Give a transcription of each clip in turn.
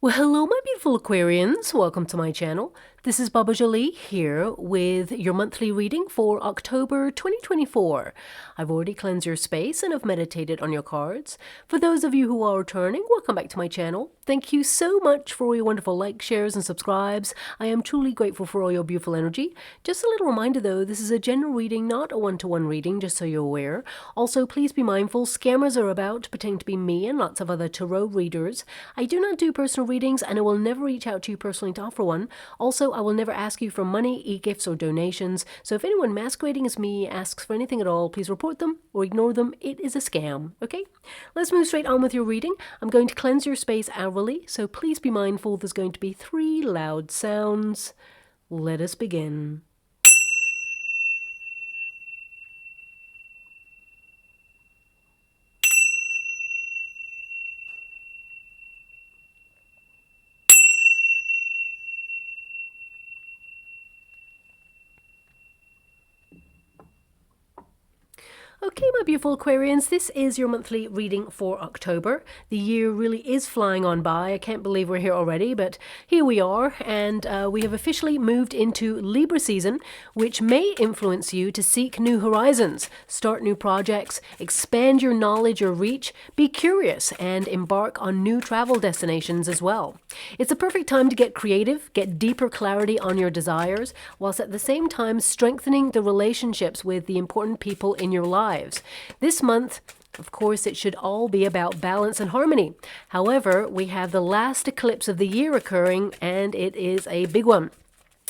Well, hello, my beautiful Aquarians. Welcome to my channel. This is Baba Jolie here with your monthly reading for October 2024. I've already cleansed your space and have meditated on your cards. For those of you who are returning, welcome back to my channel. Thank you so much for all your wonderful likes, shares, and subscribes. I am truly grateful for all your beautiful energy. Just a little reminder though, this is a general reading, not a one-to-one reading, just so you're aware. Also, please be mindful, scammers are about, pretending to be me and lots of other tarot readers. I do not do personal readings and I will never reach out to you personally to offer one. Also, I will never ask you for money, e-gifts, or donations. So if anyone masquerading as me asks for anything at all, please report them or ignore them. It is a scam, okay? Let's move straight on with your reading. I'm going to cleanse your space hourly, so please be mindful there's going to be 3 loud sounds. Let us begin. Okay, my beautiful Aquarians, this is your monthly reading for October. The year really is flying on by. I can't believe we're here already, but here we are, and we have officially moved into Libra season, which may influence you to seek new horizons, start new projects, expand your knowledge or reach, be curious, and embark on new travel destinations as well. It's a perfect time to get creative, get deeper clarity on your desires, whilst at the same time strengthening the relationships with the important people in your lives. This month, of course, it should all be about balance and harmony. However, we have the last eclipse of the year occurring, and it is a big one.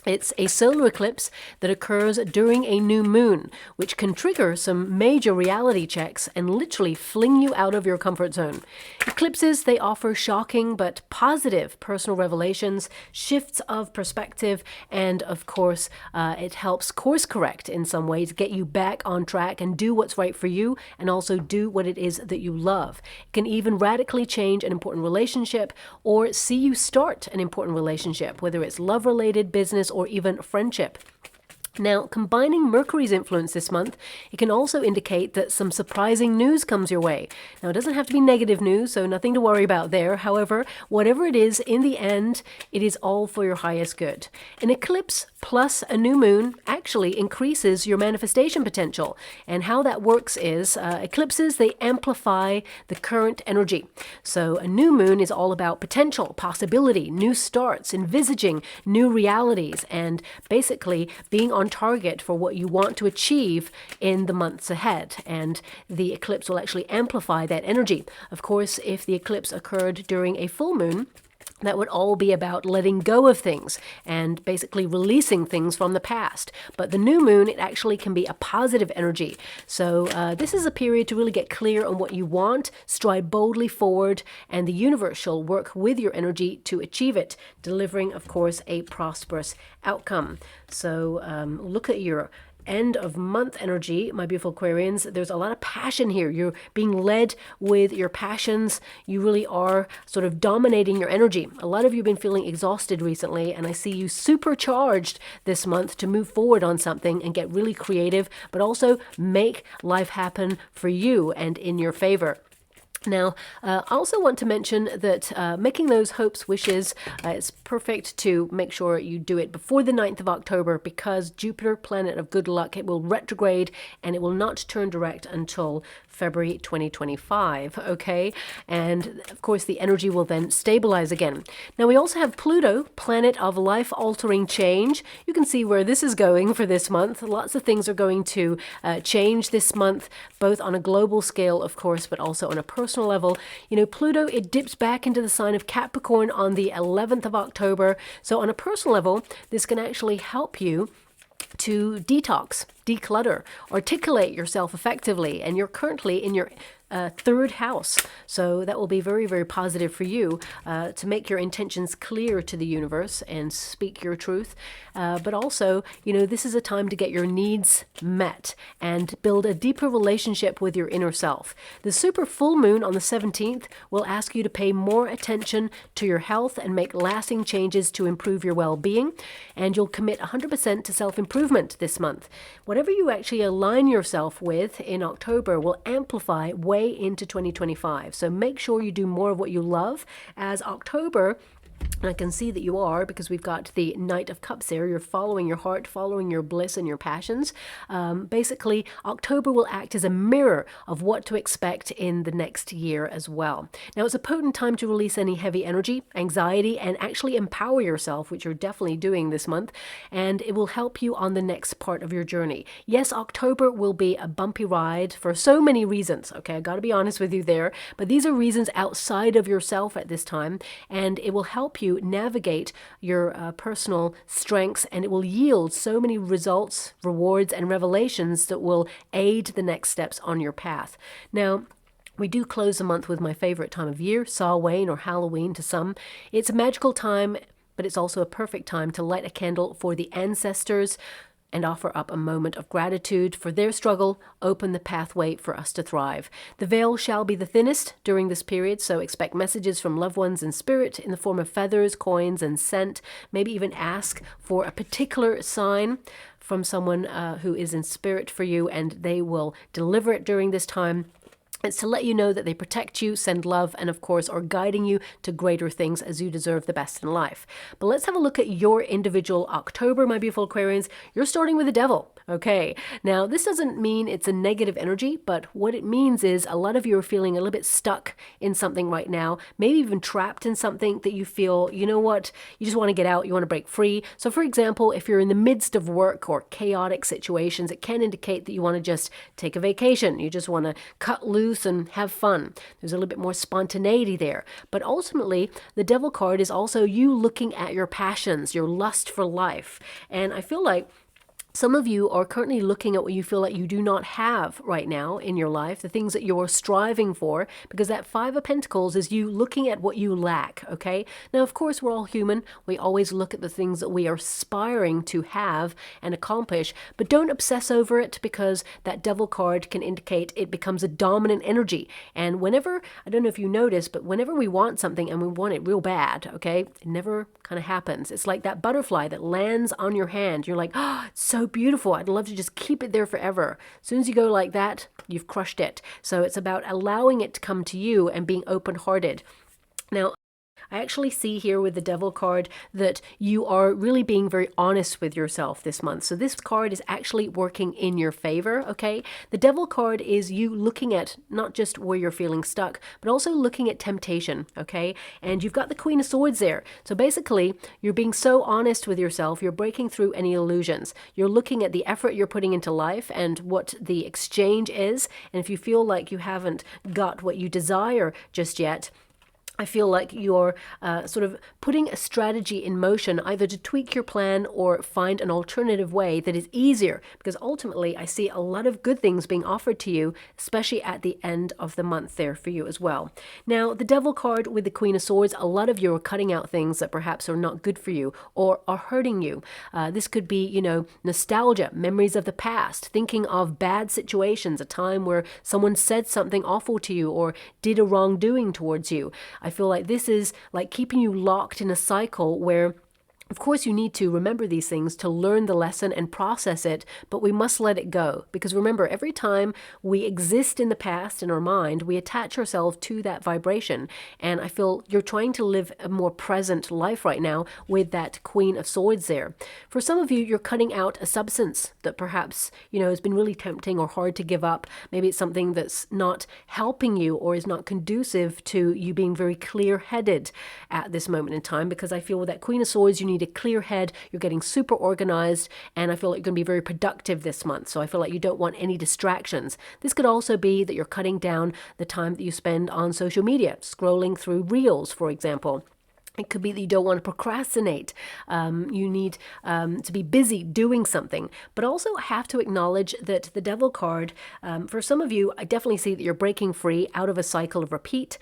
It's a solar eclipse that occurs during a new moon, which can trigger some major reality checks and literally fling you out of your comfort zone. Eclipses, they offer shocking but positive personal revelations, shifts of perspective, and of course, it helps course correct in some way to get you back on track and do what's right for you and also do what it is that you love. It can even radically change an important relationship or see you start an important relationship, whether it's love-related, business, or even friendship. Now, combining Mercury's influence this month, it can also indicate that some surprising news comes your way. Now, it doesn't have to be negative news, so nothing to worry about there. However, whatever it is, in the end, it is all for your highest good. An eclipse plus a new moon actually increases your manifestation potential. And how that works is, eclipses, they amplify the current energy. So a new moon is all about potential, possibility, new starts, envisaging new realities, and basically being on target for what you want to achieve in the months ahead, and the eclipse will actually amplify that energy. Of course, if the eclipse occurred during a full moon, that would all be about letting go of things and basically releasing things from the past. But the new moon, it actually can be a positive energy. So this is a period to really get clear on what you want, stride boldly forward, and the universe shall work with your energy to achieve it, delivering, of course, a prosperous outcome. So look at your end of month energy, my beautiful Aquarians. There's a lot of passion here. You're being led with your passions. You really are sort of dominating your energy. A lot of you have been feeling exhausted recently, and I see you supercharged this month to move forward on something and get really creative, but also make life happen for you and in your favor. Now, I also want to mention that making those hopes, wishes, it's perfect to make sure you do it before the 9th of October, because Jupiter, planet of good luck, it will retrograde and it will not turn direct until February 2025, okay? And of course, the energy will then stabilize again. Now, we also have Pluto, planet of life-altering change. You can see where this is going for this month. Lots of things are going to change this month, both on a global scale, of course, but also on a personal level. You know, Pluto, it dips back into the sign of Capricorn on the 11th of October. So on a personal level, this can actually help you to detox, declutter, articulate yourself effectively, and you're currently in your third house. So that will be very, very positive for you to make your intentions clear to the universe and speak your truth. But also, you know, this is a time to get your needs met and build a deeper relationship with your inner self. The super full moon on the 17th will ask you to pay more attention to your health and make lasting changes to improve your well-being. And you'll commit 100% to self-improvement this month. Whatever you actually align yourself with in October will amplify way into 2025. So make sure you do more of what you love, as October And I can see that you are, because we've got the Knight of Cups there. You're following your heart, following your bliss and your passions. Basically, October will act as a mirror of what to expect in the next year as well. Now, it's a potent time to release any heavy energy, anxiety, and actually empower yourself, which you're definitely doing this month. And it will help you on the next part of your journey. Yes, October will be a bumpy ride for so many reasons. Okay, I got to be honest with you there. But these are reasons outside of yourself at this time. And it will help you navigate your personal strengths, and it will yield so many results, rewards, and revelations that will aid the next steps on your path. Now, we do close the month with my favorite time of year, Samhain or Halloween to some. It's a magical time, but it's also a perfect time to light a candle for the ancestors and offer up a moment of gratitude for their struggle, open the pathway for us to thrive. The veil shall be the thinnest during this period, so expect messages from loved ones in spirit in the form of feathers, coins, and scent. Maybe even ask for a particular sign from someone who is in spirit for you, and they will deliver it during this time. It's to let you know that they protect you, send love, and of course are guiding you to greater things, as you deserve the best in life. But let's have a look at your individual October, my beautiful Aquarians. You're starting with the devil. Okay, now this doesn't mean it's a negative energy, but what it means is a lot of you are feeling a little bit stuck in something right now, maybe even trapped in something that you feel, you know what, you just want to get out, you want to break free. So for example, if you're in the midst of work or chaotic situations, it can indicate that you want to just take a vacation. You just want to cut loose and have fun. There's a little bit more spontaneity there. But ultimately, the devil card is also you looking at your passions, your lust for life. And I feel like some of you are currently looking at what you feel like you do not have right now in your life, the things that you're striving for, because that Five of Pentacles is you looking at what you lack, okay? Now, of course, we're all human. We always look at the things that we are aspiring to have and accomplish, but don't obsess over it, because that devil card can indicate it becomes a dominant energy. And whenever, I don't know if you notice, but whenever we want something and we want it real bad, okay, it never kind of happens. It's like that butterfly that lands on your hand. You're like, oh, it's so beautiful. I'd love to just keep it there forever. As soon as you go like that, you've crushed it. So it's about allowing it to come to you and being open-hearted. Now, I actually see here with the devil card that you are really being very honest with yourself this month. So this card is actually working in your favor, okay? The devil card is you looking at not just where you're feeling stuck, but also looking at temptation, okay? And you've got the Queen of Swords there. So basically, you're being so honest with yourself, you're breaking through any illusions. You're looking at the effort you're putting into life and what the exchange is. And if you feel like you haven't got what you desire just yet, I feel like you're sort of putting a strategy in motion, either to tweak your plan or find an alternative way that is easier, because ultimately I see a lot of good things being offered to you, especially at the end of the month there for you as well. Now, the devil card with the Queen of Swords, a lot of you are cutting out things that perhaps are not good for you or are hurting you. This could be, you know, nostalgia, memories of the past, thinking of bad situations, a time where someone said something awful to you or did a wrongdoing towards you. I feel like this is like keeping you locked in a cycle where, of course, you need to remember these things to learn the lesson and process it, but we must let it go. Because remember, every time we exist in the past in our mind, we attach ourselves to that vibration. And I feel you're trying to live a more present life right now with that Queen of Swords there. For some of you, you're cutting out a substance that perhaps, you know, has been really tempting or hard to give up. Maybe it's something that's not helping you or is not conducive to you being very clear-headed at this moment in time. Because I feel with that Queen of Swords, you need a clear head, you're getting super organized, and I feel like you're going to be very productive this month. So I feel like you don't want any distractions. This could also be that you're cutting down the time that you spend on social media, scrolling through reels, for example. It could be that you don't want to procrastinate. You need to be busy doing something. But also have to acknowledge that the devil card, for some of you, I definitely see that you're breaking free out of a cycle of repeat.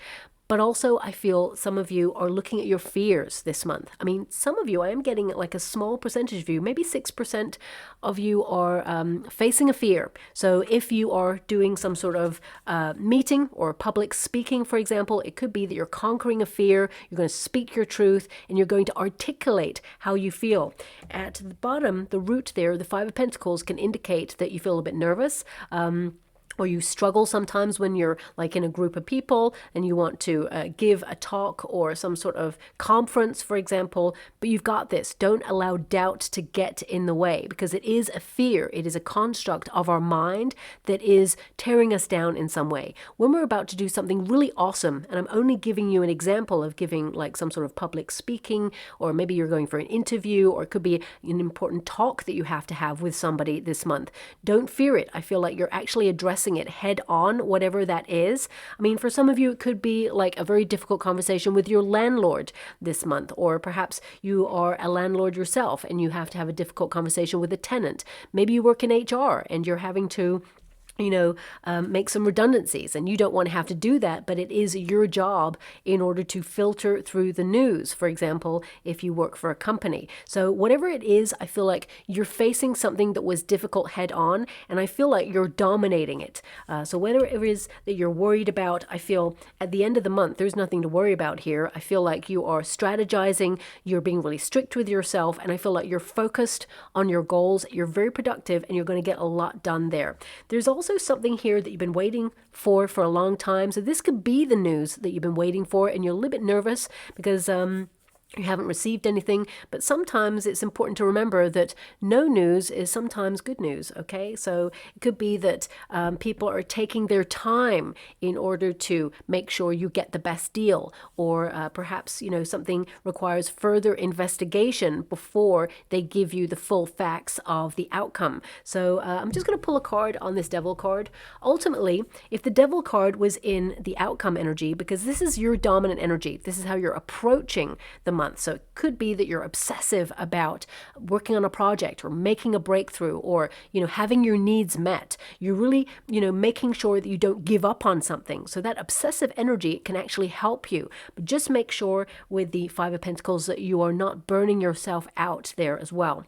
But also, I feel some of you are looking at your fears this month. I mean, some of you, I am getting like a small percentage of you, maybe 6% of you are facing a fear. So if you are doing some sort of meeting or public speaking, for example, it could be that you're conquering a fear, you're going to speak your truth, and you're going to articulate how you feel. At the bottom, the root there, the Five of Pentacles, can indicate that you feel a bit nervous. or you struggle sometimes when you're like in a group of people and you want to give a talk or some sort of conference, for example, but you've got this. Don't allow doubt to get in the way, because it is a fear. It is a construct of our mind that is tearing us down in some way. When we're about to do something really awesome, and I'm only giving you an example of giving like some sort of public speaking, or maybe you're going for an interview, or it could be an important talk that you have to have with somebody this month. Don't fear it. I feel like you're actually addressing it head on, whatever that is. I mean, for some of you, it could be like a very difficult conversation with your landlord this month, or perhaps you are a landlord yourself and you have to have a difficult conversation with a tenant. Maybe you work in HR and you're having to make some redundancies, and you don't want to have to do that, but it is your job in order to filter through the news, for example, if you work for a company. So whatever it is, I feel like you're facing something that was difficult head on, and I feel like you're dominating it. So whatever it is that you're worried about, I feel at the end of the month, there's nothing to worry about here. I feel like you are strategizing, you're being really strict with yourself, and I feel like you're focused on your goals, you're very productive, and you're going to get a lot done there. There's also something here that you've been waiting for a long time. So this could be the news that you've been waiting for, and you're a little bit nervous because you haven't received anything, but sometimes it's important to remember that no news is sometimes good news, okay? So it could be that people are taking their time in order to make sure you get the best deal, or perhaps, something requires further investigation before they give you the full facts of the outcome. So I'm just going to pull a card on this Devil card. Ultimately, if the Devil card was in the outcome energy, because this is your dominant energy, this is how you're approaching the month. So it could be that you're obsessive about working on a project or making a breakthrough, or, having your needs met. You're really, making sure that you don't give up on something. So that obsessive energy can actually help you. But just make sure with the Five of Pentacles that you are not burning yourself out there as well.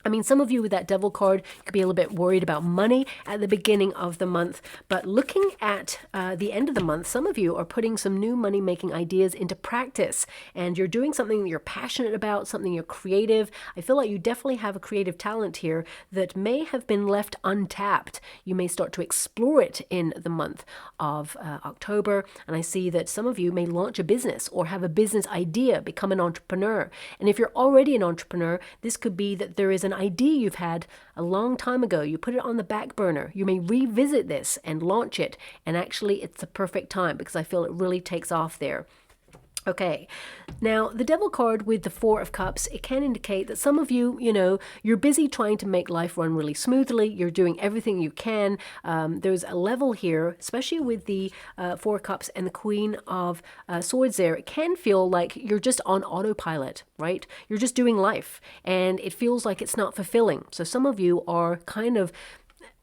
I mean, some of you with that Devil card could be a little bit worried about money at the beginning of the month, but looking at the end of the month, some of you are putting some new money-making ideas into practice, and you're doing something that you're passionate about, something you're creative. I feel like you definitely have a creative talent here that may have been left untapped. You may start to explore it in the month of October, and I see that some of you may launch a business or have a business idea, become an entrepreneur. And if you're already an entrepreneur, this could be that there is an idea you've had a long time ago. You put it on the back burner. You may revisit this and launch it. And actually, it's the perfect time because I feel it really takes off there. Okay, now the Devil card with the Four of Cups, it can indicate that some of you, you're busy trying to make life run really smoothly. You're doing everything you can. There's a level here, especially with the Four of Cups and the Queen of Swords there. It can feel like you're just on autopilot, right? You're just doing life, and it feels like it's not fulfilling. So some of you are kind of,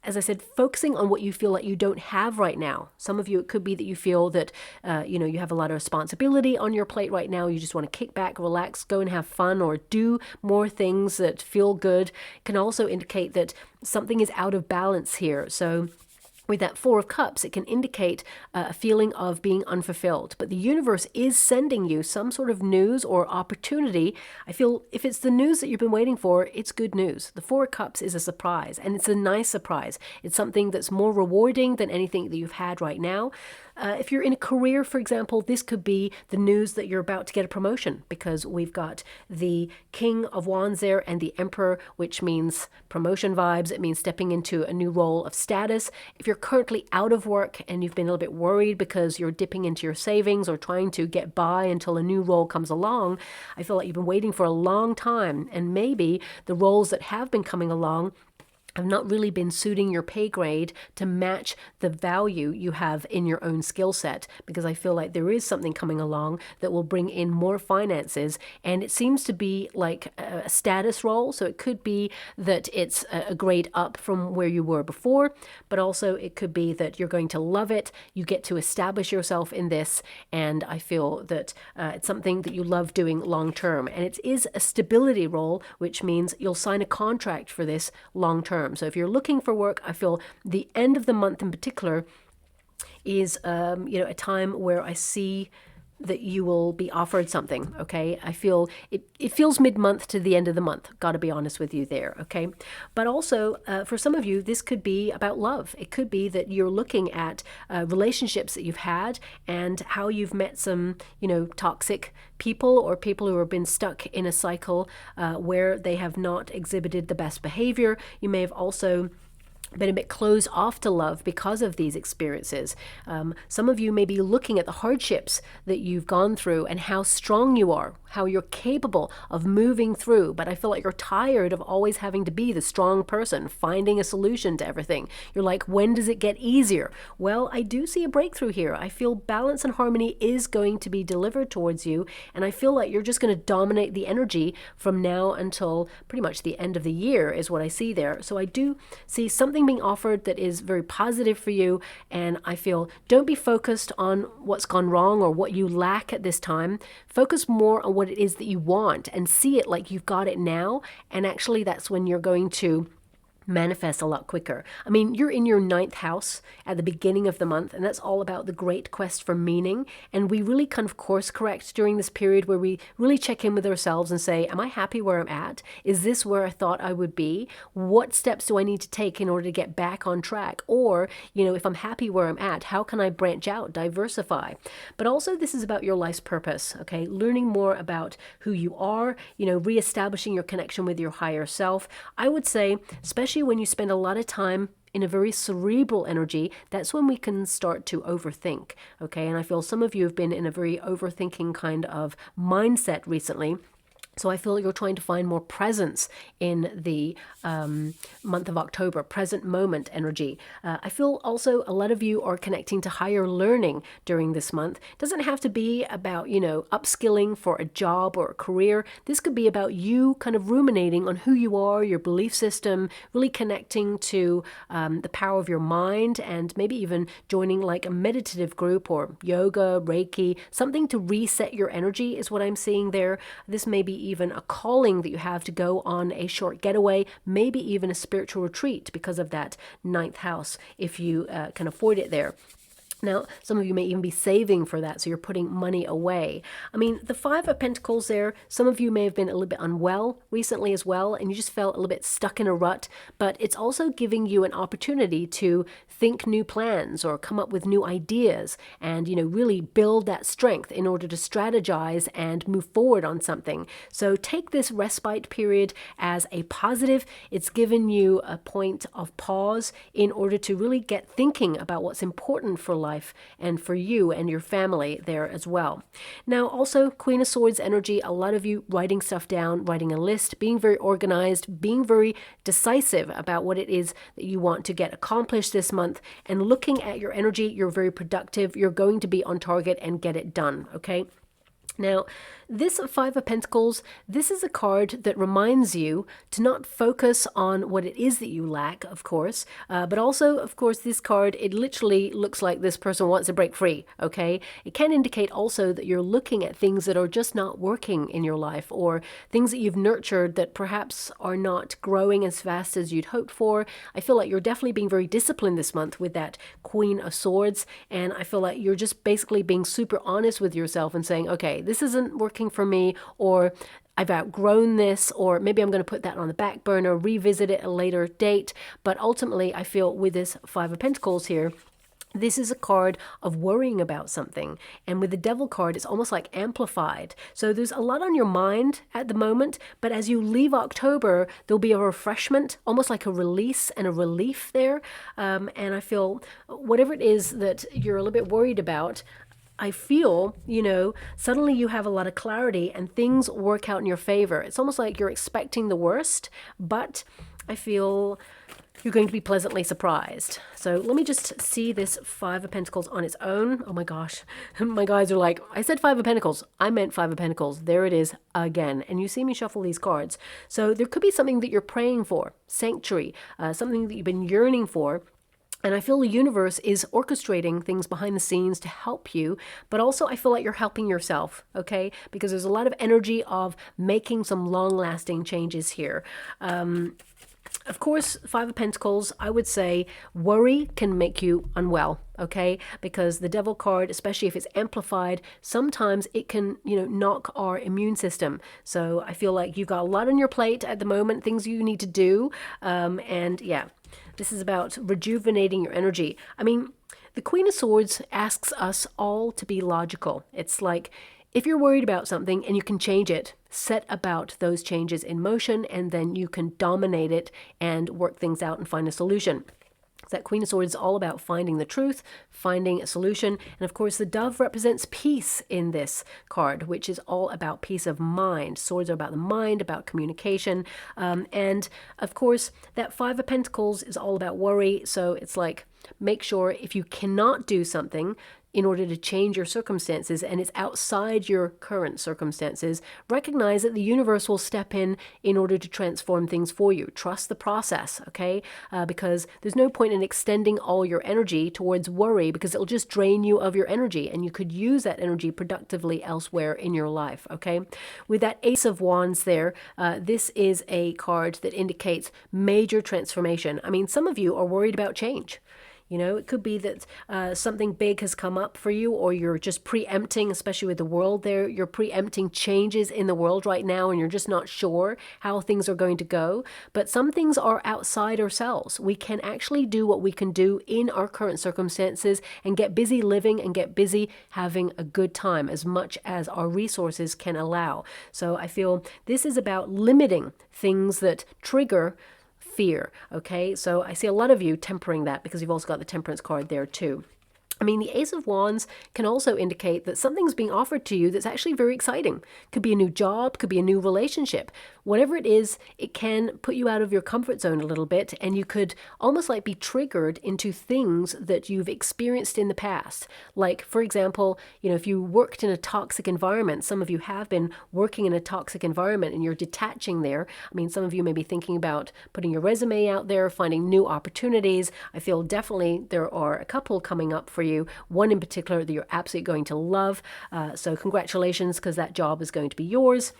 as I said, focusing on what you feel like you don't have right now. Some of you, it could be that you feel that, you have a lot of responsibility on your plate right now. You just want to kick back, relax, go and have fun, or do more things that feel good. It can also indicate that something is out of balance here. So with that Four of Cups, it can indicate a feeling of being unfulfilled. But the universe is sending you some sort of news or opportunity. I feel if it's the news that you've been waiting for, it's good news. The Four of Cups is a surprise, and it's a nice surprise. It's something that's more rewarding than anything that you've had right now. If you're in a career, for example, this could be the news that you're about to get a promotion, because we've got the King of Wands there and the Emperor, which means promotion vibes. It means stepping into a new role of status. If you're currently out of work and you've been a little bit worried because you're dipping into your savings or trying to get by until a new role comes along, I feel like you've been waiting for a long time, and maybe the roles that have been coming along have not really been suiting your pay grade to match the value you have in your own skill set, because I feel like there is something coming along that will bring in more finances, and it seems to be like a status role. So it could be that it's a grade up from where you were before, but also it could be that you're going to love it. You get to establish yourself in this, and I feel that it's something that you love doing long term, and it is a stability role, which means you'll sign a contract for this long term. So if you're looking for work, I feel the end of the month in particular is, a time where I see that you will be offered something, okay? I feel it feels mid-month to the end of the month, gotta be honest with you there, okay? But also, for some of you, this could be about love. It could be that you're looking at relationships that you've had and how you've met some, toxic people, or people who have been stuck in a cycle where they have not exhibited the best behavior. You may have also been a bit closed off to love because of these experiences. Some of you may be looking at the hardships that you've gone through and how strong you are, how you're capable of moving through, but I feel like you're tired of always having to be the strong person, finding a solution to everything. You're like, when does it get easier? Well, I do see a breakthrough here. I feel balance and harmony is going to be delivered towards you, and I feel like you're just going to dominate the energy from now until pretty much the end of the year is what I see there. So I do see something being offered that is very positive for you, and I feel don't be focused on what's gone wrong or what you lack at this time. Focus more on what it is that you want and see it like you've got it now, and actually that's when you're going to manifest a lot quicker. I mean, you're in your 9th house at the beginning of the month, and that's all about the great quest for meaning. And we really kind of course correct during this period where we really check in with ourselves and say, am I happy where I'm at? Is this where I thought I would be? What steps do I need to take in order to get back on track? Or, if I'm happy where I'm at, how can I branch out, diversify? But also this is about your life's purpose, okay? Learning more about who you are, reestablishing your connection with your higher self. I would say, especially when you spend a lot of time in a very cerebral energy, that's when we can start to overthink, okay? And I feel some of you have been in a very overthinking kind of mindset recently. So I feel you're trying to find more presence in the month of October, present moment energy. I feel also a lot of you are connecting to higher learning during this month. It doesn't have to be about, upskilling for a job or a career. This could be about you kind of ruminating on who you are, your belief system, really connecting to the power of your mind, and maybe even joining like a meditative group or yoga, Reiki, something to reset your energy is what I'm seeing there. This may be even a calling that you have to go on a short getaway, maybe even a spiritual retreat because of that 9th house, if you can afford it there. Now, some of you may even be saving for that, so you're putting money away. I mean, the 5 of Pentacles there, some of you may have been a little bit unwell recently as well, and you just felt a little bit stuck in a rut, but it's also giving you an opportunity to think new plans or come up with new ideas and, really build that strength in order to strategize and move forward on something. So take this respite period as a positive. It's given you a point of pause in order to really get thinking about what's important for life and for you and your family there as well. Now, also Queen of Swords energy, a lot of you writing stuff down, writing a list, being very organized, being very decisive about what it is that you want to get accomplished this month, and looking at your energy. You're very productive. You're going to be on target and get it done, okay? Now, this 5 of Pentacles, this is a card that reminds you to not focus on what it is that you lack, of course, but also, of course, this card, it literally looks like this person wants to break free, okay? It can indicate also that you're looking at things that are just not working in your life, or things that you've nurtured that perhaps are not growing as fast as you'd hoped for. I feel like you're definitely being very disciplined this month with that Queen of Swords, and I feel like you're just basically being super honest with yourself and saying, okay, this isn't working for me, or I've outgrown this, or maybe I'm going to put that on the back burner, revisit it at a later date. But ultimately, I feel with this 5 of Pentacles here, this is a card of worrying about something. And with the Devil card, it's almost like amplified. So there's a lot on your mind at the moment, but as you leave October, there'll be a refreshment, almost like a release and a relief there. And I feel whatever it is that you're a little bit worried about, I feel, suddenly you have a lot of clarity and things work out in your favor. It's almost like you're expecting the worst, but I feel you're going to be pleasantly surprised. So let me just see this 5 of Pentacles on its own. Oh my gosh. My guys are like, I said 5 of Pentacles. I meant 5 of Pentacles. There it is again. And you see me shuffle these cards. So there could be something that you're praying for, sanctuary, something that you've been yearning for. And I feel the universe is orchestrating things behind the scenes to help you, but also I feel like you're helping yourself, okay? Because there's a lot of energy of making some long-lasting changes here. Of course, Five of Pentacles, I would say worry can make you unwell, okay? Because the Devil card, especially if it's amplified, sometimes it can, knock our immune system. So I feel like you've got a lot on your plate at the moment, things you need to do. And yeah, this is about rejuvenating your energy. I mean, the Queen of Swords asks us all to be logical. It's like, if you're worried about something and you can change it, set about those changes in motion, and then you can dominate it and work things out and find a solution. That Queen of Swords is all about finding the truth, finding a solution. And of course, the dove represents peace in this card, which is all about peace of mind. Swords are about the mind, about communication. And of course, that Five of Pentacles is all about worry. So it's like, make sure if you cannot do something in order to change your circumstances and it's outside your current circumstances, recognize that the universe will step in order to transform things for you. Trust the process, okay? Because there's no point in extending all your energy towards worry, because it'll just drain you of your energy, and you could use that energy productively elsewhere in your life, okay? With that Ace of Wands there, this is a card that indicates major transformation. I mean, some of you are worried about change. It could be that something big has come up for you, or you're just preempting, especially with the world there, you're preempting changes in the world right now, and you're just not sure how things are going to go. But some things are outside ourselves. We can actually do what we can do in our current circumstances and get busy living and get busy having a good time as much as our resources can allow. So I feel this is about limiting things that trigger fear, okay? So I see a lot of you tempering that, because you've also got the Temperance card there too. I mean, the Ace of Wands can also indicate that something's being offered to you that's actually very exciting. Could be a new job, could be a new relationship. Whatever it is, it can put you out of your comfort zone a little bit, and you could almost like be triggered into things that you've experienced in the past. Like, for example, if you worked in a toxic environment, some of you have been working in a toxic environment and you're detaching there. I mean, some of you may be thinking about putting your resume out there, finding new opportunities. I feel definitely there are a couple coming up for you, one in particular that you're absolutely going to love. So congratulations, because that job is going to be yours.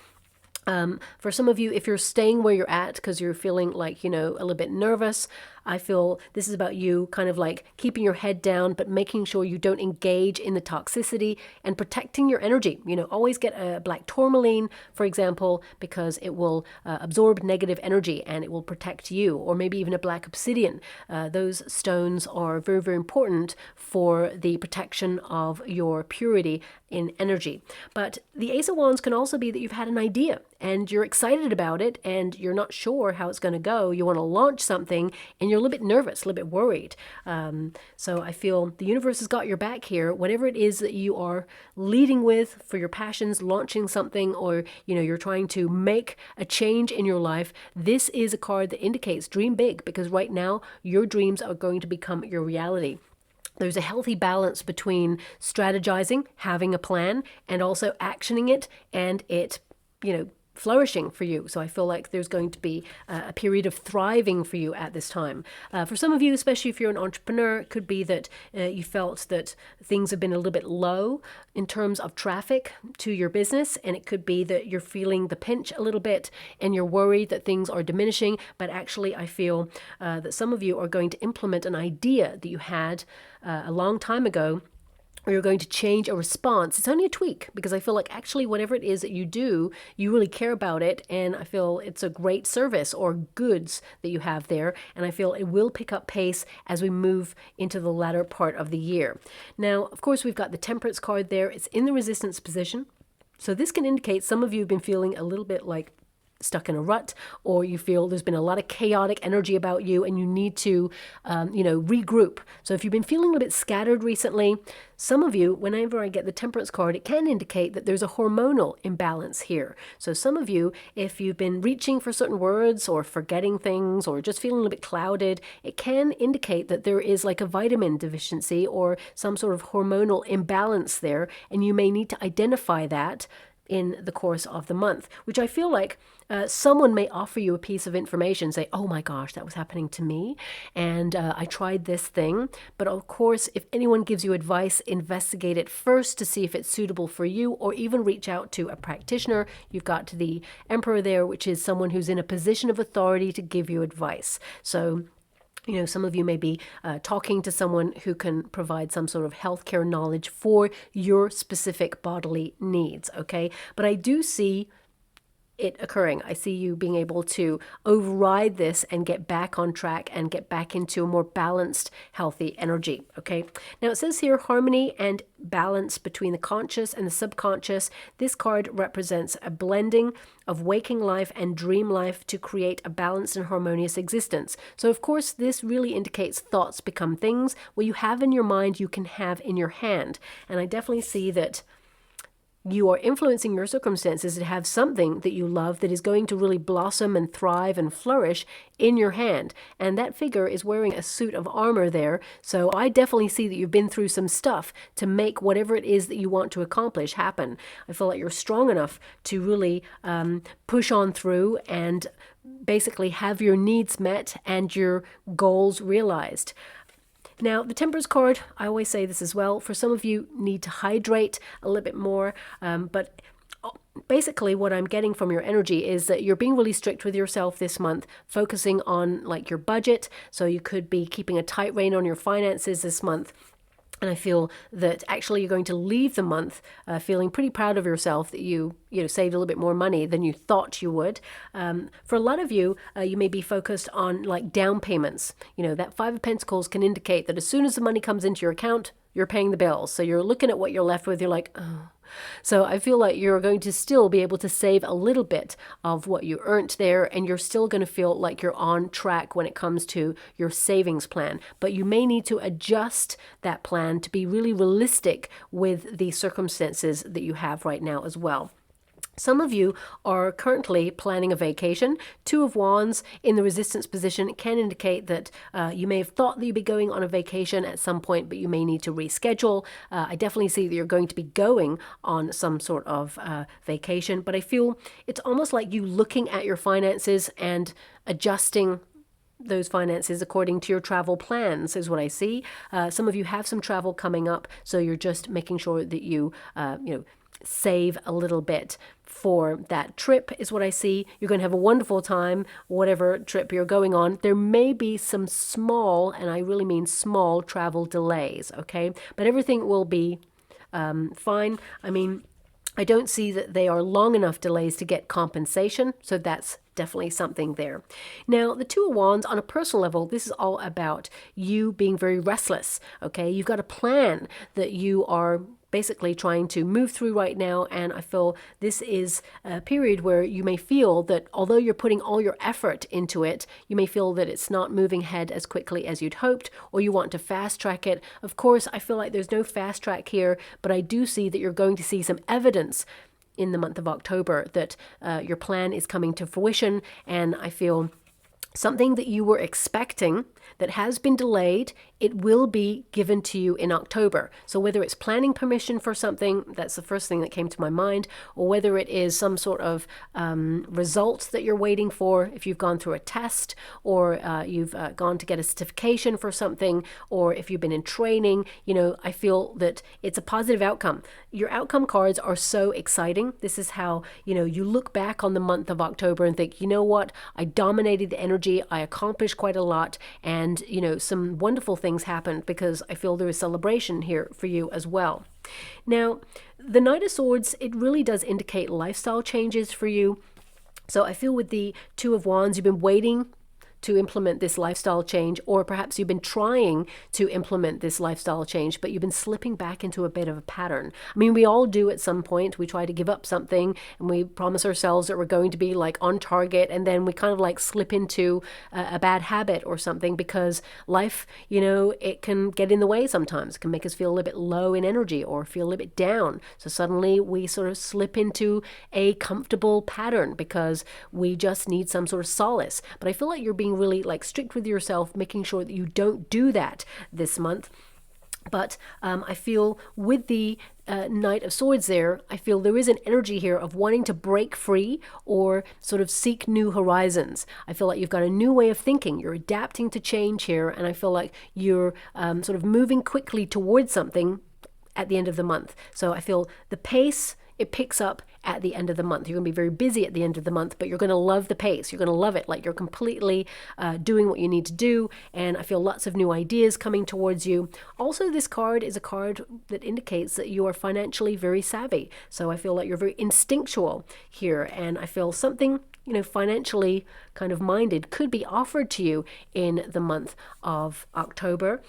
For some of you, if you're staying where you're at because you're feeling like, a little bit nervous, I feel this is about you kind of like keeping your head down, but making sure you don't engage in the toxicity and protecting your energy. Always get a black tourmaline, for example, because it will absorb negative energy and it will protect you, or maybe even a black obsidian. Those stones are very, very important for the protection of your purity in energy. But the Ace of Wands can also be that you've had an idea and you're excited about it and you're not sure how it's going to go. You want to launch something and you're a little bit nervous, a little bit worried. So I feel the universe has got your back here. Whatever it is that you are leading with for your passions, launching something, or you're trying to make a change in your life, this is a card that indicates dream big, because right now your dreams are going to become your reality. There's a healthy balance between strategizing, having a plan, and also actioning it, and it, flourishing for you. So I feel like there's going to be a period of thriving for you at this time. For some of you, especially if you're an entrepreneur, it could be that you felt that things have been a little bit low in terms of traffic to your business, and it could be that you're feeling the pinch a little bit and you're worried that things are diminishing. But actually, I feel that some of you are going to implement an idea that you had a long time ago, or you're going to change a response. It's only a tweak, because I feel like actually whatever it is that you do, you really care about it, and I feel it's a great service or goods that you have there, and I feel it will pick up pace as we move into the latter part of the year. Now, of course, we've got the Temperance card there. It's in the Resistance position. So this can indicate some of you have been feeling a little bit like stuck in a rut, or you feel there's been a lot of chaotic energy about you and you need to, regroup. So if you've been feeling a little bit scattered recently, some of you, whenever I get the Temperance card, it can indicate that there's a hormonal imbalance here. So some of you, if you've been reaching for certain words or forgetting things or just feeling a little bit clouded, it can indicate that there is like a vitamin deficiency or some sort of hormonal imbalance there, and you may need to identify that in the course of the month, which I feel like someone may offer you a piece of information, say, oh my gosh, that was happening to me, and I tried this thing. But of course, if anyone gives you advice, investigate it first to see if it's suitable for you, or even reach out to a practitioner. You've got the Emperor there, which is someone who's in a position of authority to give you advice. So some of you may be talking to someone who can provide some sort of healthcare knowledge for your specific bodily needs, okay? But I do see it occurring. I see you being able to override this and get back on track and get back into a more balanced, healthy energy, okay? Now it says here, harmony and balance between the conscious and the subconscious. This card represents a blending of waking life and dream life to create a balanced and harmonious existence. So of course, this really indicates thoughts become things. What you have in your mind, you can have in your hand. And I definitely see that you are influencing your circumstances to have something that you love that is going to really blossom and thrive and flourish in your hand. And that figure is wearing a suit of armor there. So I definitely see that you've been through some stuff to make whatever it is that you want to accomplish happen. I feel like you're strong enough to really push on through and basically have your needs met and your goals realized. Now, the Temperance card, I always say this as well, for some of you need to hydrate a little bit more, but basically what I'm getting from your energy is that you're being really strict with yourself this month, focusing on like your budget. So you could be keeping a tight rein on your finances this month. And I feel that actually you're going to leave the month feeling pretty proud of yourself that you saved a little bit more money than you thought you would. For a lot of you, you may be focused on like down payments. That Five of Pentacles can indicate that as soon as the money comes into your account, you're paying the bills. So you're looking at what you're left with. You're like, oh. So I feel like you're going to still be able to save a little bit of what you earned there, and you're still going to feel like you're on track when it comes to your savings plan. But you may need to adjust that plan to be really realistic with the circumstances that you have right now as well. Some of you are currently planning a vacation. Two of Wands in the resistance position can indicate that you may have thought that you'd be going on a vacation at some point, but you may need to reschedule. I definitely see that you're going to be going on some sort of vacation, but I feel it's almost like you looking at your finances and adjusting those finances according to your travel plans is what I see. Some of you have some travel coming up, so you're just making sure that you save a little bit for that trip is what I see. You're going to have a wonderful time, whatever trip you're going on. There may be some small, and I really mean small, travel delays, okay? But everything will be fine. I mean, I don't see that they are long enough delays to get compensation, so that's definitely something there. Now, the Two of Wands, on a personal level, this is all about you being very restless, okay? You've got a plan that you are basically trying to move through right now, and I feel this is a period where you may feel that although you're putting all your effort into it, you may feel that it's not moving ahead as quickly as you'd hoped, or you want to fast track it. Of course, I feel like there's no fast track here, but I do see that you're going to see some evidence in the month of October that your plan is coming to fruition, and I feel something that you were expecting that has been delayed, it will be given to you in October. So whether it's planning permission for something, that's the first thing that came to my mind, or whether it is some sort of results that you're waiting for, if you've gone through a test, or you've gone to get a certification for something, or if you've been in training, I feel that it's a positive outcome. Your outcome cards are so exciting. This is how, you look back on the month of October and think, you know what, I dominated the energy, I accomplished quite a lot, and some wonderful things happened because I feel there is celebration here for you as well. Now, the Knight of Swords, it really does indicate lifestyle changes for you. So I feel with the Two of Wands, you've been waiting to implement this lifestyle change, or perhaps you've been trying to implement this lifestyle change, but you've been slipping back into a bit of a pattern. I mean, we all do at some point. We try to give up something and we promise ourselves that we're going to be like on target, and then we kind of like slip into a bad habit or something because life, it can get in the way sometimes. It can make us feel a little bit low in energy or feel a little bit down. So suddenly we sort of slip into a comfortable pattern because we just need some sort of solace. But I feel like you're being really like strict with yourself, making sure that you don't do that this month. But I feel with the Knight of Swords there, I feel there is an energy here of wanting to break free or sort of seek new horizons. I feel like you've got a new way of thinking. You're adapting to change here, and I feel like you're sort of moving quickly towards something at the end of the month. So I feel the pace, it picks up at the end of the month. You're going to be very busy at the end of the month, but you're going to love the pace. You're going to love it. Like you're completely doing what you need to do. And I feel lots of new ideas coming towards you. Also, this card is a card that indicates that you are financially very savvy. So I feel like you're very instinctual here. And I feel something, you know, financially kind of minded could be offered to you in the month of October.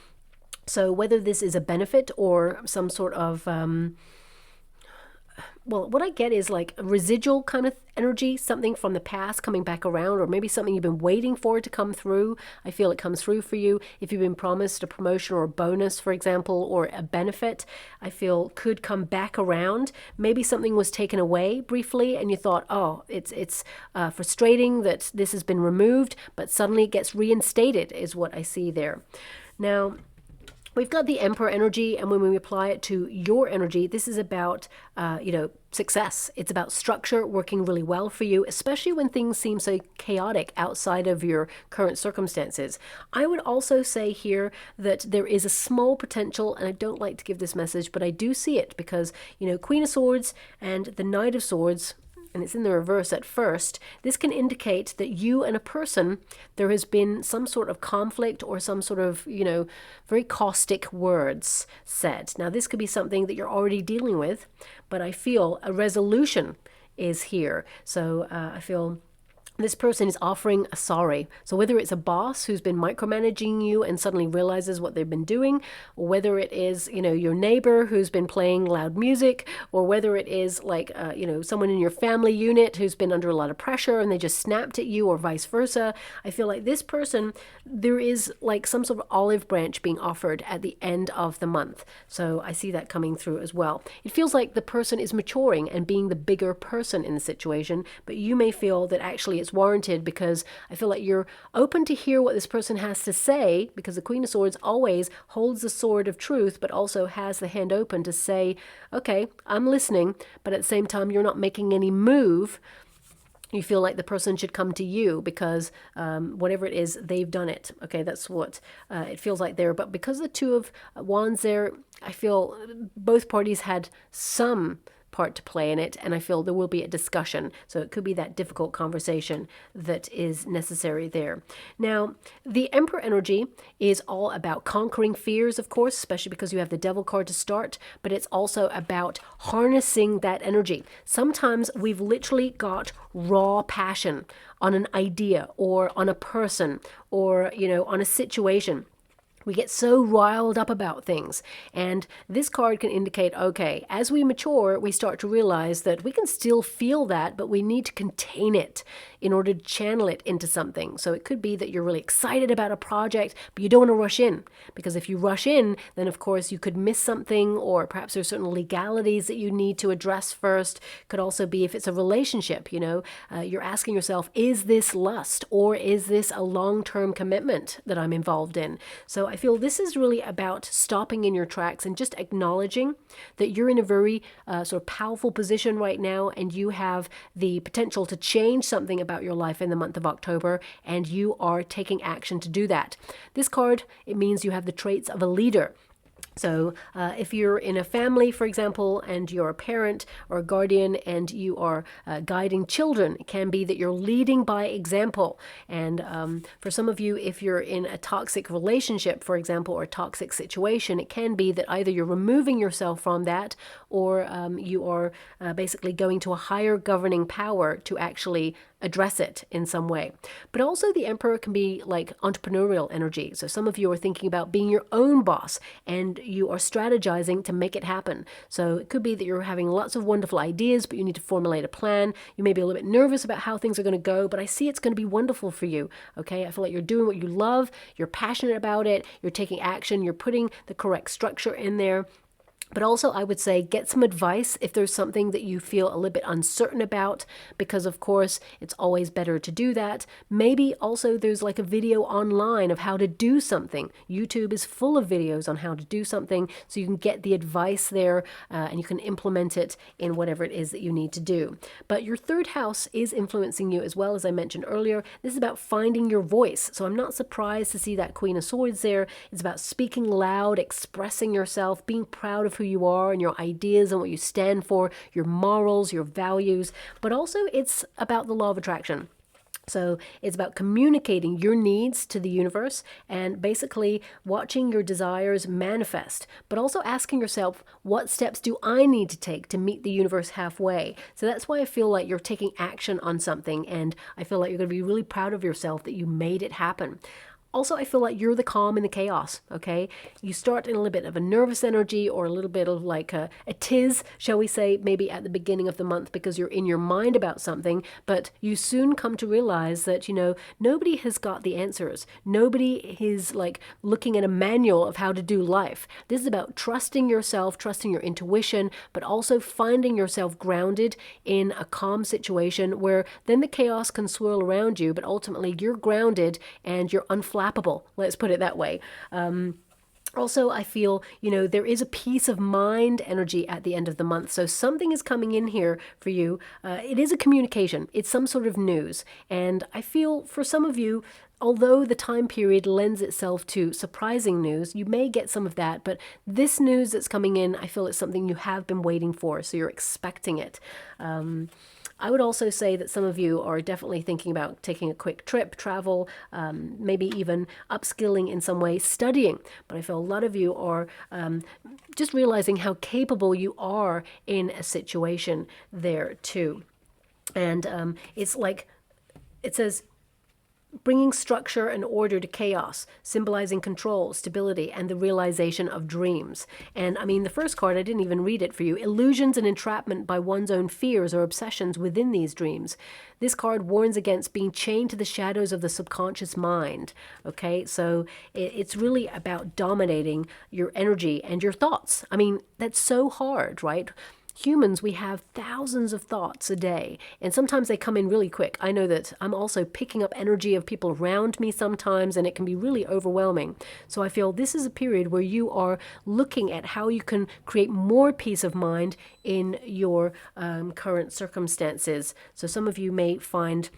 So whether this is a benefit or some sort of well, what I get is like a residual kind of energy, something from the past coming back around, or maybe something you've been waiting for to come through. I feel it comes through for you. If you've been promised a promotion or a bonus, for example, or a benefit, I feel could come back around. Maybe something was taken away briefly and you thought, oh, it's frustrating that this has been removed, but suddenly it gets reinstated is what I see there. Now, we've got the Emperor energy, and when we apply it to your energy, this is about, success. It's about structure working really well for you, especially when things seem so chaotic outside of your current circumstances. I would also say here that there is a small potential, and I don't like to give this message, but I do see it because, Queen of Swords and the Knight of Swords, and it's in the reverse at first, this can indicate that you and a person, there has been some sort of conflict or some sort of, very caustic words said. Now, this could be something that you're already dealing with, but I feel a resolution is here. So I feel this person is offering a sorry. So whether it's a boss who's been micromanaging you and suddenly realizes what they've been doing, or whether it is, your neighbor who's been playing loud music, or whether it is like, someone in your family unit who's been under a lot of pressure and they just snapped at you, or vice versa. I feel like this person, there is like some sort of olive branch being offered at the end of the month. So I see that coming through as well. It feels like the person is maturing and being the bigger person in the situation, but you may feel that actually it's warranted because I feel like you're open to hear what this person has to say, because the Queen of Swords always holds the sword of truth, but also has the hand open to say, okay, I'm listening, but at the same time, you're not making any move. You feel like the person should come to you because whatever it is, they've done it. Okay, that's what it feels like there. But because the Two of Wands there, I feel both parties had some part to play in it, and I feel there will be a discussion. So it could be that difficult conversation that is necessary there. Now, the Emperor energy is all about conquering fears, of course, especially because you have the Devil card to start, but it's also about harnessing that energy. Sometimes we've literally got raw passion on an idea or on a person or, on a situation. We get so riled up about things. And this card can indicate, okay, as we mature, we start to realize that we can still feel that, but we need to contain it in order to channel it into something. So it could be that you're really excited about a project, but you don't want to rush in. Because if you rush in, then of course you could miss something, or perhaps there's certain legalities that you need to address first. Could also be if it's a relationship, you're asking yourself, is this lust, or is this a long-term commitment that I'm involved in? So I feel this is really about stopping in your tracks and just acknowledging that you're in a very sort of powerful position right now, and you have the potential to change something about your life in the month of October, and you are taking action to do that. This card, it means you have the traits of a leader. So if you're in a family, for example, and you're a parent or a guardian and you are guiding children, it can be that you're leading by example. And for some of you, if you're in a toxic relationship, for example, or a toxic situation, it can be that either you're removing yourself from that, or you are basically going to a higher governing power to actually address it in some way. But also the Emperor can be like entrepreneurial energy. So some of you are thinking about being your own boss, and you are strategizing to make it happen. So it could be that you're having lots of wonderful ideas, but you need to formulate a plan. You may be a little bit nervous about how things are going to go, but I see it's going to be wonderful for you. Okay, I feel like you're doing what you love, you're passionate about it, you're taking action, you're putting the correct structure in there. But also, I would say get some advice if there's something that you feel a little bit uncertain about, because of course, it's always better to do that. Maybe also there's like a video online of how to do something. YouTube is full of videos on how to do something, so you can get the advice there and you can implement it in whatever it is that you need to do. But your third house is influencing you as well, as I mentioned earlier. This is about finding your voice. So I'm not surprised to see that Queen of Swords there. It's about speaking loud, expressing yourself, being proud of who you are and your ideas and what you stand for, your morals, your values, but also it's about the law of attraction. So it's about communicating your needs to the universe and basically watching your desires manifest, but also asking yourself, what steps do I need to take to meet the universe halfway? So that's why I feel like you're taking action on something, and I feel like you're going to be really proud of yourself that you made it happen. Also, I feel like you're the calm in the chaos, okay? You start in a little bit of a nervous energy or a little bit of like a tiz, shall we say, maybe at the beginning of the month because you're in your mind about something, but you soon come to realize that, nobody has got the answers. Nobody is like looking at a manual of how to do life. This is about trusting yourself, trusting your intuition, but also finding yourself grounded in a calm situation where then the chaos can swirl around you, but ultimately you're grounded and you're unflappable. Let's put it that way. Also, I feel, there is a peace of mind energy at the end of the month. So something is coming in here for you. It is a communication. It's some sort of news. And I feel for some of you, although the time period lends itself to surprising news, you may get some of that. But this news that's coming in, I feel it's something you have been waiting for. So you're expecting it. I would also say that some of you are definitely thinking about taking a quick trip, travel, maybe even upskilling in some way, studying. But I feel a lot of you are just realizing how capable you are in a situation there too. And it's like, it says, bringing structure and order to chaos, symbolizing control, stability, and the realization of dreams. And I mean, the first card, I didn't even read it for you. Illusions and entrapment by one's own fears or obsessions within these dreams. This card warns against being chained to the shadows of the subconscious mind. Okay, so it's really about dominating your energy and your thoughts. I mean, that's so hard, right? Humans, we have thousands of thoughts a day, and sometimes they come in really quick. I know that I'm also picking up energy of people around me sometimes, and it can be really overwhelming. So I feel this is a period where you are looking at how you can create more peace of mind in your current circumstances. So some of you may find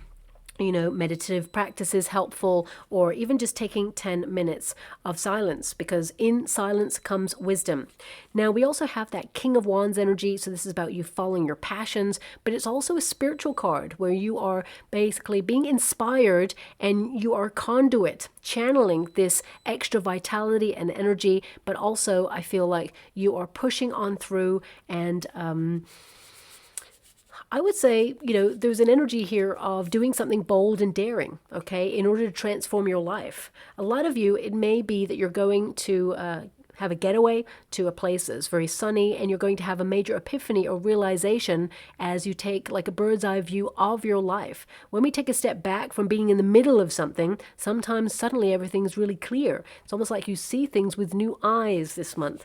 meditative practices helpful, or even just taking 10 minutes of silence, because in silence comes wisdom. Now, we also have that King of Wands energy, so this is about you following your passions, but it's also a spiritual card where you are basically being inspired and you are conduit, channeling this extra vitality and energy, but also I feel like you are pushing on through and I would say, there's an energy here of doing something bold and daring, okay, in order to transform your life. A lot of you, it may be that you're going to have a getaway to a place that's very sunny, and you're going to have a major epiphany or realization as you take like a bird's eye view of your life. When we take a step back from being in the middle of something, sometimes suddenly everything's really clear. It's almost like you see things with new eyes this month.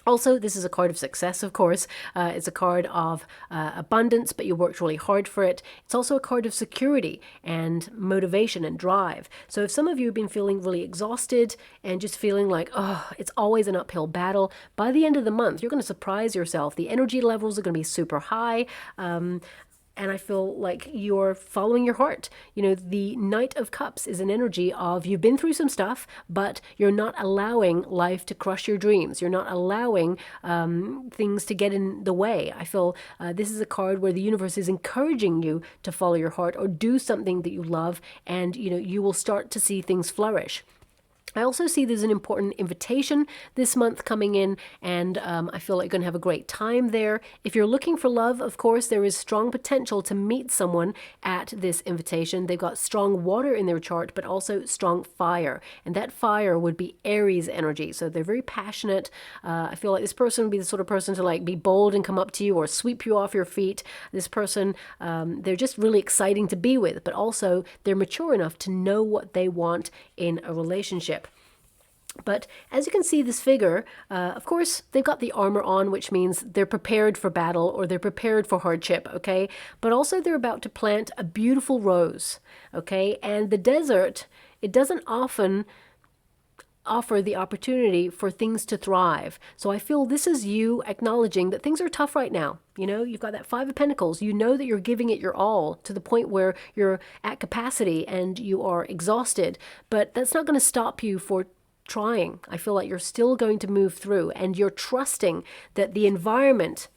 Also, this is a card of success, of course. It's a card of abundance, but you worked really hard for it. It's also a card of security and motivation and drive. So if some of you have been feeling really exhausted and just feeling like, it's always an uphill battle, by the end of the month, you're going to surprise yourself. The energy levels are going to be super high. And I feel like you're following your heart. The Knight of Cups is an energy of you've been through some stuff, but you're not allowing life to crush your dreams. You're not allowing things to get in the way. I feel this is a card where the universe is encouraging you to follow your heart or do something that you love, and you will start to see things flourish. I also see there's an important invitation this month coming in, and I feel like you're going to have a great time there. If you're looking for love, of course, there is strong potential to meet someone at this invitation. They've got strong water in their chart, but also strong fire, and that fire would be Aries energy. So they're very passionate. I feel like this person would be the sort of person to like be bold and come up to you or sweep you off your feet. This person, they're just really exciting to be with, but also they're mature enough to know what they want in a relationship. But as you can see, this figure, of course, they've got the armor on, which means they're prepared for battle or they're prepared for hardship, okay? But also they're about to plant a beautiful rose, okay? And the desert, it doesn't often offer the opportunity for things to thrive. So I feel this is you acknowledging that things are tough right now. You know, you've got that Five of Pentacles. You know that you're giving it your all to the point where you're at capacity and you are exhausted. But that's not going to stop you for trying. I feel like you're still going to move through, and you're trusting that the environment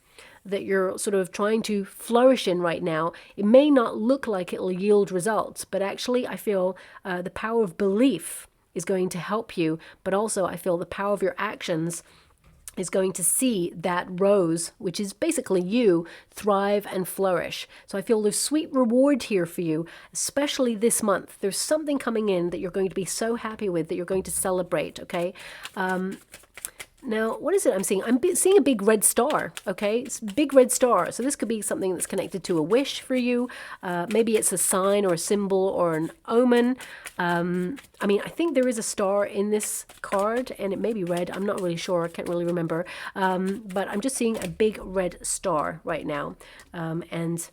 that you're sort of trying to flourish in right now, it may not look like it'll yield results, but actually I feel the power of belief is going to help you, but also I feel the power of your actions is going to see that rose, which is basically you, thrive and flourish. So I feel there's sweet reward here for you, especially this month. There's something coming in that you're going to be so happy with, that you're going to celebrate, okay? Now, what is it I'm seeing? I'm seeing a big red star, okay? It's a big red star. So this could be something that's connected to a wish for you. Maybe it's a sign or a symbol or an omen. I mean, I think there is a star in this card, and it may be red. I'm not really sure. I can't really remember. But I'm just seeing a big red star right now. And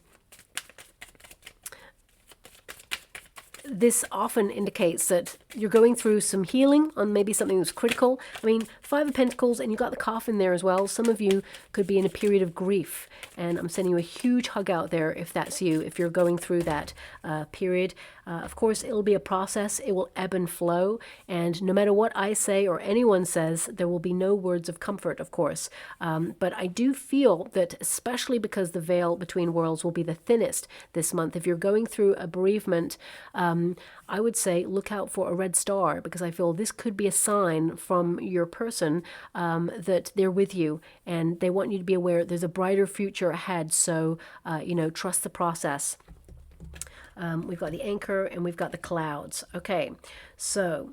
this often indicates that you're going through some healing on maybe something that's critical. I mean, Five of Pentacles, and you got the coffin there as well. Some of you could be in a period of grief, and I'm sending you a huge hug out there if that's you, if you're going through that period. Of course, it'll be a process. It will ebb and flow, and no matter what I say or anyone says, there will be no words of comfort, of course. But I do feel that, especially because the veil between worlds will be the thinnest this month, if you're going through a bereavement, I would say look out for a red star, because I feel this could be a sign from your person that they're with you and they want you to be aware there's a brighter future ahead. So, you know, trust the process. We've got the anchor and we've got the clouds. Okay, so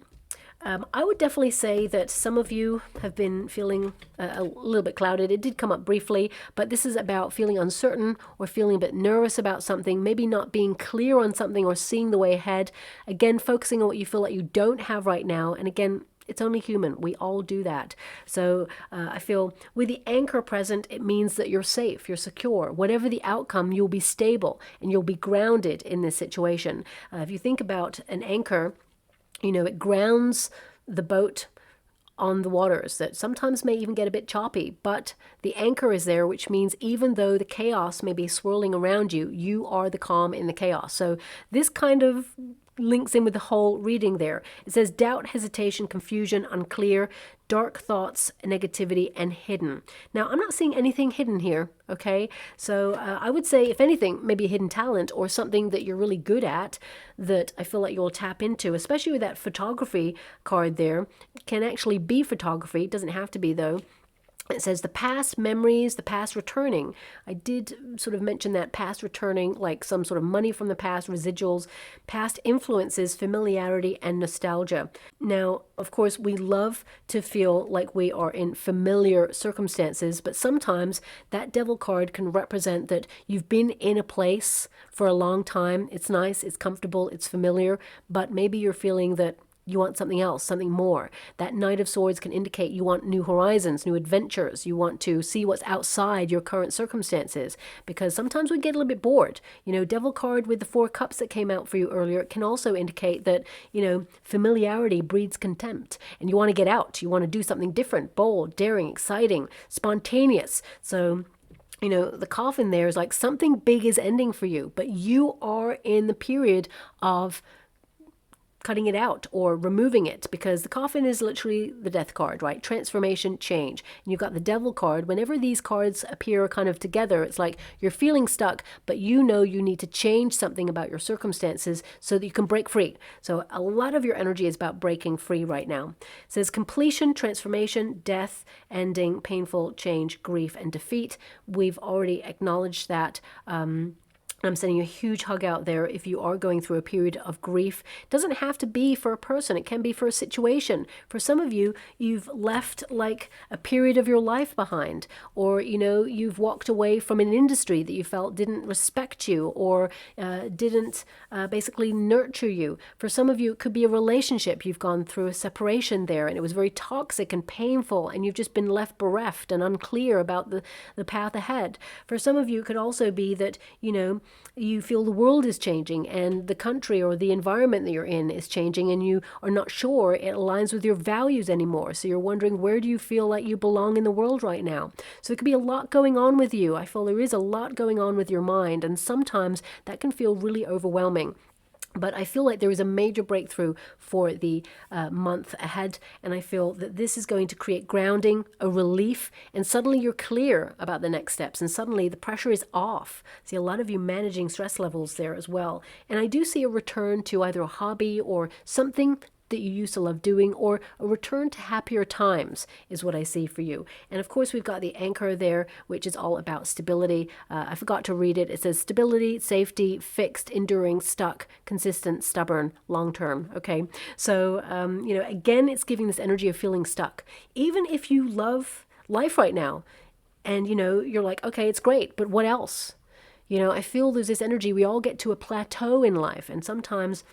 I would definitely say that some of you have been feeling a little bit clouded. It did come up briefly, but this is about feeling uncertain or feeling a bit nervous about something, maybe not being clear on something or seeing the way ahead. Again, focusing on what you feel like you don't have right now. And again, it's only human. We all do that. So I feel with the anchor present, it means that you're safe, you're secure. Whatever the outcome, you'll be stable and you'll be grounded in this situation. If you think about an anchor, you know, it grounds the boat on the waters that sometimes may even get a bit choppy, but the anchor is there, which means even though the chaos may be swirling around you, you are the calm in the chaos. So this kind of links in with the whole reading there. It says doubt, hesitation, confusion, unclear, dark thoughts, negativity, and hidden. Now, I'm not seeing anything hidden here, okay? So I would say, if anything, maybe a hidden talent or something that you're really good at that I feel like you'll tap into, especially with that photography card there. It can actually be photography. It doesn't have to be, though. It says the past memories, the past returning. I did sort of mention that past returning, like some sort of money from the past, residuals, past influences, familiarity, and nostalgia. Now, of course, we love to feel like we are in familiar circumstances, but sometimes that devil card can represent that you've been in a place for a long time. It's nice, it's comfortable, it's familiar, but maybe you're feeling that you want something else, something more. That Knight of Swords can indicate you want new horizons, new adventures. You want to see what's outside your current circumstances, because sometimes we get a little bit bored. You know, Devil card with the Four Cups that came out for you earlier, it can also indicate that, you know, familiarity breeds contempt and you want to get out. You want to do something different, bold, daring, exciting, spontaneous. So, you know, the coffin there is like something big is ending for you, but you are in the period of cutting it out or removing it, because the coffin is literally the death card, right? Transformation, change. And you've got the devil card. Whenever these cards appear kind of together, it's like you're feeling stuck, but you know you need to change something about your circumstances so that you can break free. So a lot of your energy is about breaking free right now. It says completion, transformation, death, ending, painful, change, grief, and defeat. We've already acknowledged that I'm sending you a huge hug out there if you are going through a period of grief. It doesn't have to be for a person. It can be for a situation. For some of you, you've left like a period of your life behind, or, you've walked away from an industry that you felt didn't respect you or didn't basically nurture you. For some of you, it could be a relationship. You've gone through a separation there and it was very toxic and painful, and you've just been left bereft and unclear about the path ahead. For some of you, it could also be that, you feel the world is changing and the country or the environment that you're in is changing, and you are not sure it aligns with your values anymore. So you're wondering, where do you feel like you belong in the world right now? So it could be a lot going on with you. I feel there is a lot going on with your mind, and sometimes that can feel really overwhelming. But I feel like there is a major breakthrough for the month ahead, and I feel that this is going to create grounding, a relief, and suddenly you're clear about the next steps, and suddenly the pressure is off. See a lot of you managing stress levels there as well. And I do see a return to either a hobby or something that you used to love doing, or a return to happier times is what I see for you. And of course, we've got the anchor there, which is all about stability. I forgot to read it. It says stability, safety, fixed, enduring, stuck, consistent, stubborn, long-term. Okay. So, again, it's giving this energy of feeling stuck. Even if you love life right now and, you're like, okay, it's great, but what else? I feel there's this energy. We all get to a plateau in life, and sometimes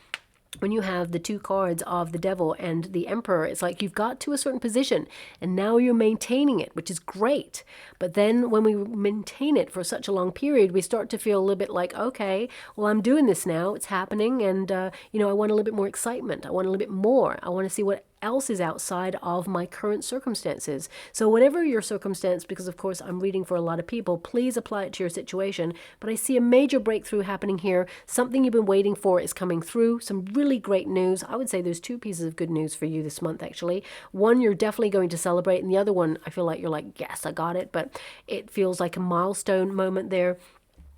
when you have the two cards of the devil and the emperor, it's like you've got to a certain position and now you're maintaining it, which is great. But then when we maintain it for such a long period, we start to feel a little bit like, okay, well, I'm doing this now. It's happening. And, I want a little bit more excitement. I want a little bit more. I want to see what else is outside of my current circumstances. So whatever your circumstance, because of course I'm reading for a lot of people, please apply it to your situation. But I see a major breakthrough happening here. Something you've been waiting for is coming through. Some really great news. I would say there's two pieces of good news for you this month, actually. One you're definitely going to celebrate, and the other one I feel like you're like, yes, I got it. But it feels like a milestone moment there.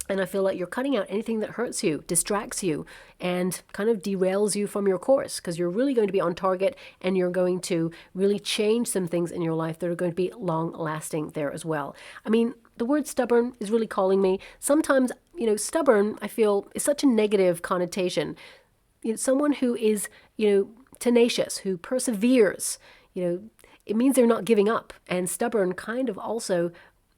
And I feel like you're cutting out anything that hurts you, distracts you, and kind of derails you from your course, because you're really going to be on target, and you're going to really change some things in your life that are going to be long lasting there as well. I mean, the word stubborn is really calling me. Sometimes, stubborn, I feel, is such a negative connotation. Someone who is, tenacious, who perseveres, it means they're not giving up. And stubborn kind of also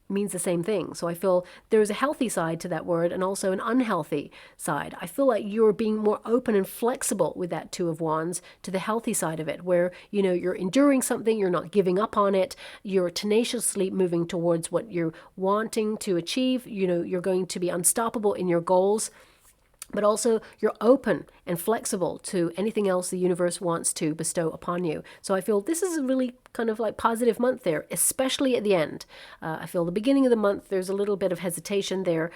means the same thing. So I feel there's a healthy side to that word and also an unhealthy side. I feel like you're being more open and flexible with that Two of Wands to the healthy side of it, where, you're enduring something, you're not giving up on it, you're tenaciously moving towards what you're wanting to achieve, you're going to be unstoppable in your goals. But also you're open and flexible to anything else the universe wants to bestow upon you. So I feel this is a really kind of like positive month there, especially at the end. I feel the beginning of the month, there's a little bit of hesitation there.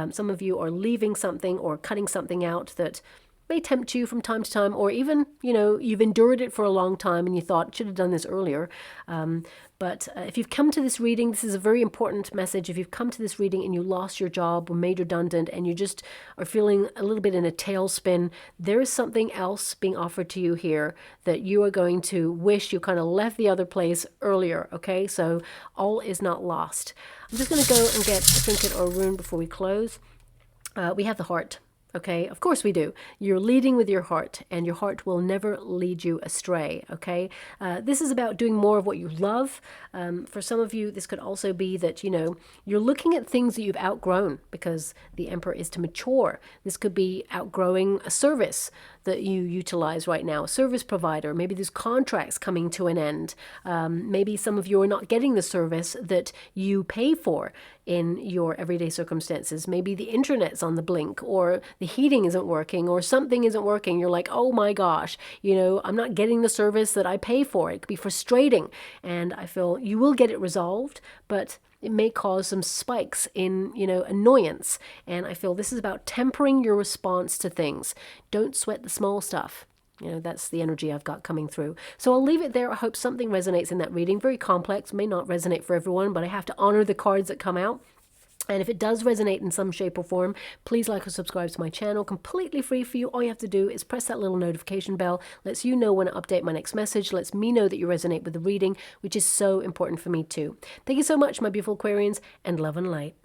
Some of you are leaving something or cutting something out that may tempt you from time to time, or even, you've endured it for a long time and you thought, should have done this earlier. But if you've come to this reading, this is a very important message. If you've come to this reading and you lost your job or made redundant and you just are feeling a little bit in a tailspin, there is something else being offered to you here that you are going to wish you kind of left the other place earlier, okay? So all is not lost. I'm just going to go and get a trinket or a rune before we close. We have the heart. Okay, of course we do. You're leading with your heart, and your heart will never lead you astray. Okay, this is about doing more of what you love. For some of you, this could also be that, you're looking at things that you've outgrown, because the Emperor is to mature. This could be outgrowing a service that you utilize right now, a service provider. Maybe there's contracts coming to an end. Maybe some of you are not getting the service that you pay for in your everyday circumstances. Maybe the internet's on the blink, or the heating isn't working, or something isn't working. You're like, oh my gosh, I'm not getting the service that I pay for. It could be frustrating. And I feel you will get it resolved, but it may cause some spikes in, annoyance. And I feel this is about tempering your response to things. Don't sweat the small stuff. That's the energy I've got coming through. So I'll leave it there. I hope something resonates in that reading. Very complex, may not resonate for everyone, but I have to honor the cards that come out. And if it does resonate in some shape or form, please like or subscribe to my channel. Completely free for you. All you have to do is press that little notification bell. Lets you know when I update my next message. Lets me know that you resonate with the reading, which is so important for me too. Thank you so much, my beautiful Aquarians, and love and light.